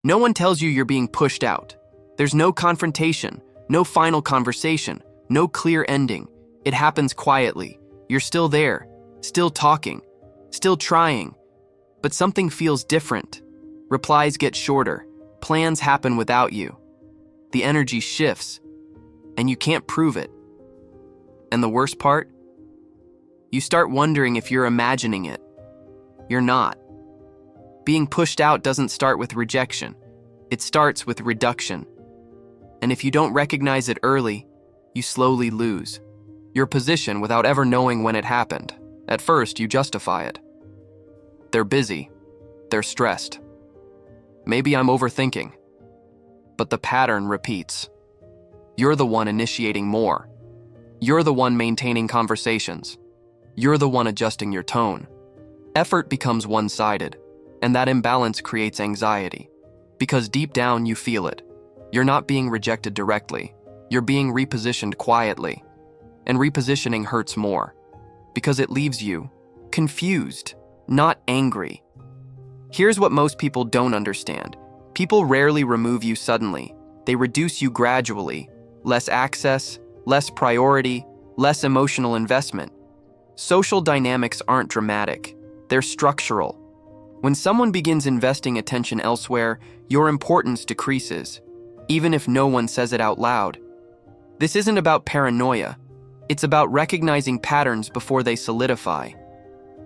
No one tells you you're being pushed out. There's no confrontation, no final conversation, no clear ending. It happens quietly. You're still there, still talking, still trying. But something feels different. Replies get shorter. Plans happen without you. The energy shifts, and you can't prove it. And the worst part? You start wondering if you're imagining it. You're not. Being pushed out doesn't start with rejection. It starts with reduction. And if you don't recognize it early, you slowly lose your position without ever knowing when it happened. At first, you justify it. They're busy. They're stressed. Maybe I'm overthinking. But the pattern repeats. You're the one initiating more. You're the one maintaining conversations. You're the one adjusting your tone. Effort becomes one-sided, and that imbalance creates anxiety. Because deep down you feel it. You're not being rejected directly. You're being repositioned quietly. And repositioning hurts more. Because it leaves you confused, not angry. Here's what most people don't understand. People rarely remove you suddenly. They reduce you gradually. Less access, less priority, less emotional investment. Social dynamics aren't dramatic. They're structural. When someone begins investing attention elsewhere, your importance decreases, even if no one says it out loud. This isn't about paranoia. It's about recognizing patterns before they solidify.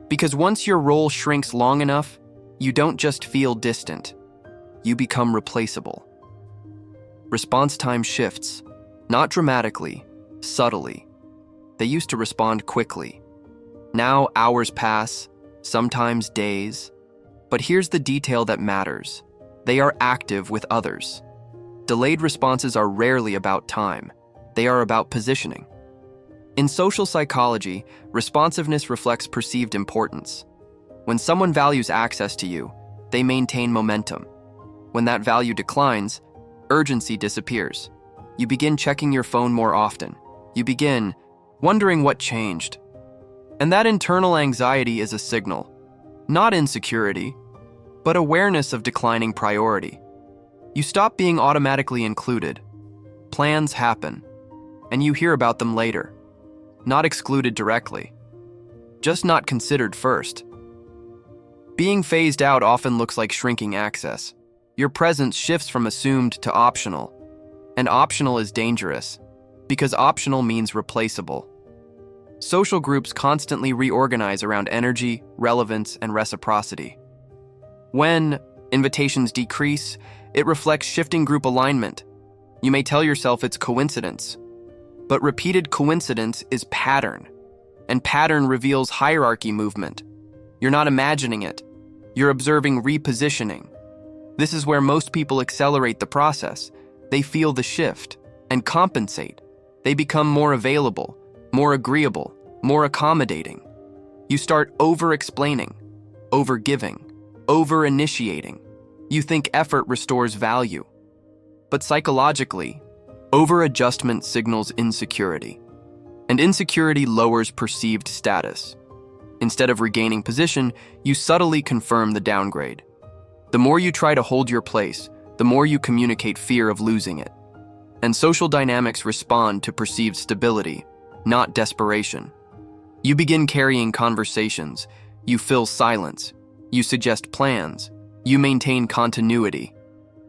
Because once your role shrinks long enough, you don't just feel distant. You become replaceable. Response time shifts, not dramatically, subtly. They used to respond quickly. Now hours pass, sometimes days. But here's the detail that matters. They are active with others. Delayed responses are rarely about time. They are about positioning. In social psychology, responsiveness reflects perceived importance. When someone values access to you, they maintain momentum. When that value declines, urgency disappears. You begin checking your phone more often. You begin wondering what changed. And that internal anxiety is a signal, not insecurity, but awareness of declining priority. You stop being automatically included. Plans happen, and you hear about them later. Not excluded directly, just not considered first. Being phased out often looks like shrinking access. Your presence shifts from assumed to optional, and optional is dangerous, because optional means replaceable. Social groups constantly reorganize around energy, relevance, and reciprocity. When invitations decrease, it reflects shifting group alignment. You may tell yourself it's coincidence, but repeated coincidence is pattern, and pattern reveals hierarchy movement. You're not imagining it. You're observing repositioning. This is where most people accelerate the process. They feel the shift and compensate. They become more available, more agreeable, more accommodating. You start over-explaining, over-giving, over-initiating. You think effort restores value. But psychologically, over-adjustment signals insecurity. And insecurity lowers perceived status. Instead of regaining position, you subtly confirm the downgrade. The more you try to hold your place, the more you communicate fear of losing it. And social dynamics respond to perceived stability, not desperation. You begin carrying conversations. You fill silence. You suggest plans. You maintain continuity.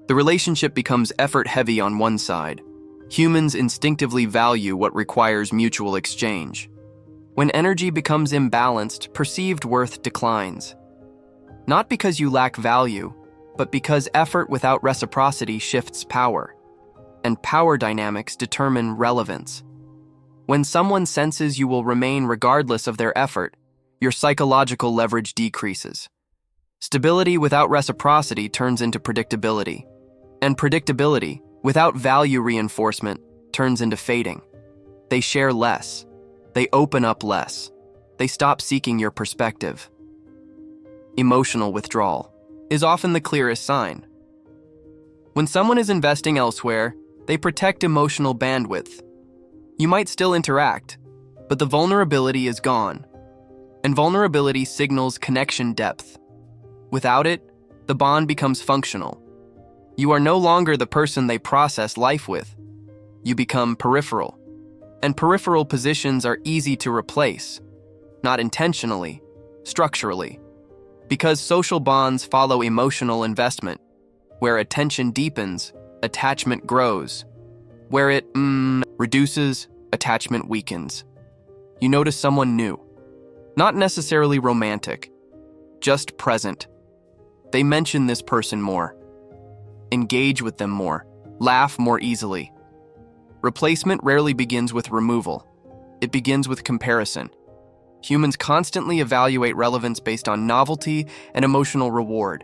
The relationship becomes effort-heavy on one side. Humans instinctively value what requires mutual exchange. When energy becomes imbalanced, perceived worth declines. Not because you lack value, but because effort without reciprocity shifts power. And power dynamics determine relevance. When someone senses you will remain regardless of their effort, your psychological leverage decreases. Stability without reciprocity turns into predictability. And predictability, without value reinforcement, turns into fading. They share less. They open up less. They stop seeking your perspective. Emotional withdrawal is often the clearest sign. When someone is investing elsewhere, they protect emotional bandwidth. You might still interact, but the vulnerability is gone. And vulnerability signals connection depth. Without it, the bond becomes functional. You are no longer the person they process life with. You become peripheral. And peripheral positions are easy to replace, not intentionally, structurally, because social bonds follow emotional investment. Where attention deepens, attachment grows. Where it reduces, attachment weakens. You notice someone new, not necessarily romantic, just present. They mention this person more, engage with them more, laugh more easily. Replacement rarely begins with removal. It begins with comparison. Humans constantly evaluate relevance based on novelty and emotional reward.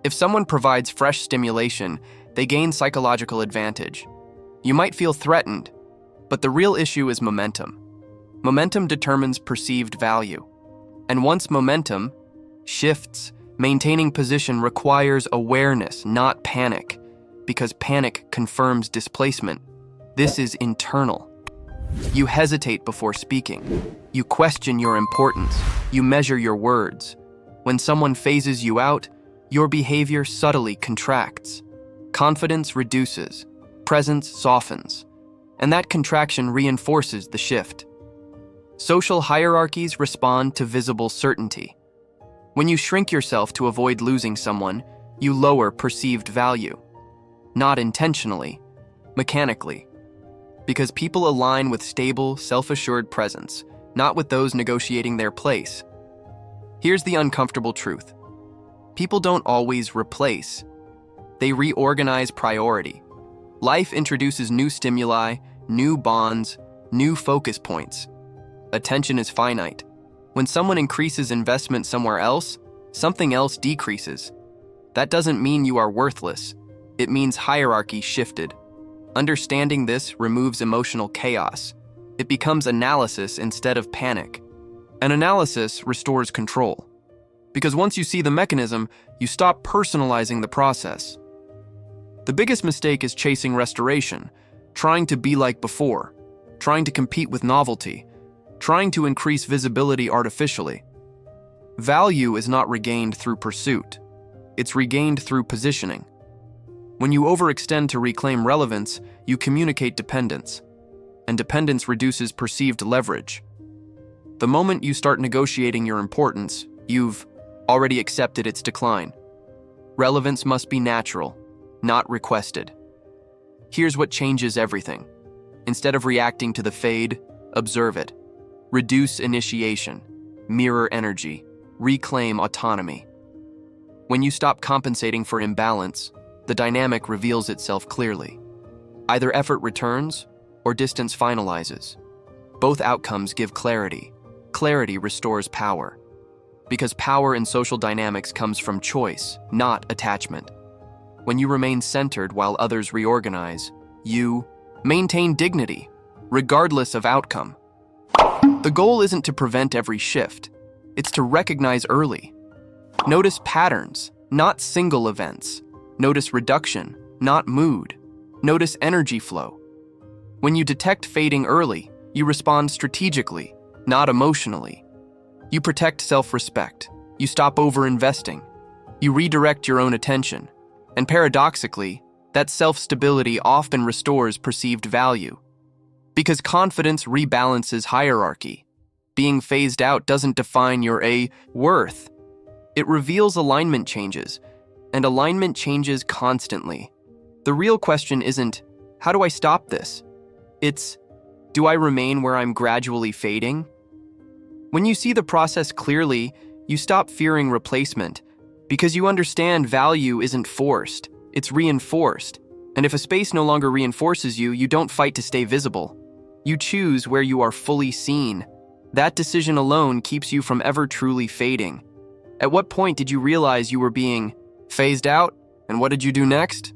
If someone provides fresh stimulation, they gain psychological advantage. You might feel threatened, but the real issue is momentum. Momentum determines perceived value. And once momentum shifts, maintaining position requires awareness, not panic, because panic confirms displacement. This is internal. You hesitate before speaking. You question your importance. You measure your words. When someone phases you out, your behavior subtly contracts. Confidence reduces. Presence softens. And that contraction reinforces the shift. Social hierarchies respond to visible certainty. When you shrink yourself to avoid losing someone, you lower perceived value. Not intentionally, mechanically. Because people align with stable, self-assured presence, not with those negotiating their place. Here's the uncomfortable truth. People don't always replace. They reorganize priority. Life introduces new stimuli, new bonds, new focus points. Attention is finite. When someone increases investment somewhere else, something else decreases. That doesn't mean you are worthless. It means hierarchy shifted. Understanding this removes emotional chaos. It becomes analysis instead of panic. An analysis restores control. Because once you see the mechanism, you stop personalizing the process. The biggest mistake is chasing restoration, trying to be like before, trying to compete with novelty, trying to increase visibility artificially. Value is not regained through pursuit. It's regained through positioning. When you overextend to reclaim relevance, you communicate dependence, and dependence reduces perceived leverage. The moment you start negotiating your importance, you've already accepted its decline. Relevance must be natural, not requested. Here's what changes everything. Instead of reacting to the fade, observe it. Reduce initiation, mirror energy, reclaim autonomy. When you stop compensating for imbalance, the dynamic reveals itself clearly. Either effort returns or distance finalizes. Both outcomes give clarity. Clarity restores power. Because power in social dynamics comes from choice, not attachment. When you remain centered while others reorganize, you maintain dignity, regardless of outcome. The goal isn't to prevent every shift. It's to recognize early. Notice patterns, not single events. Notice reduction, not mood. Notice energy flow. When you detect fading early, you respond strategically, not emotionally. You protect self-respect. You stop over-investing. You redirect your own attention. And paradoxically, that self-stability often restores perceived value. Because confidence rebalances hierarchy. Being phased out doesn't define your worth. It reveals alignment changes, and alignment changes constantly. The real question isn't, how do I stop this? It's, do I remain where I'm gradually fading? When you see the process clearly, you stop fearing replacement, because you understand value isn't forced, it's reinforced. And if a space no longer reinforces you, you don't fight to stay visible. You choose where you are fully seen. That decision alone keeps you from ever truly fading. At what point did you realize you were being phased out, and what did you do next?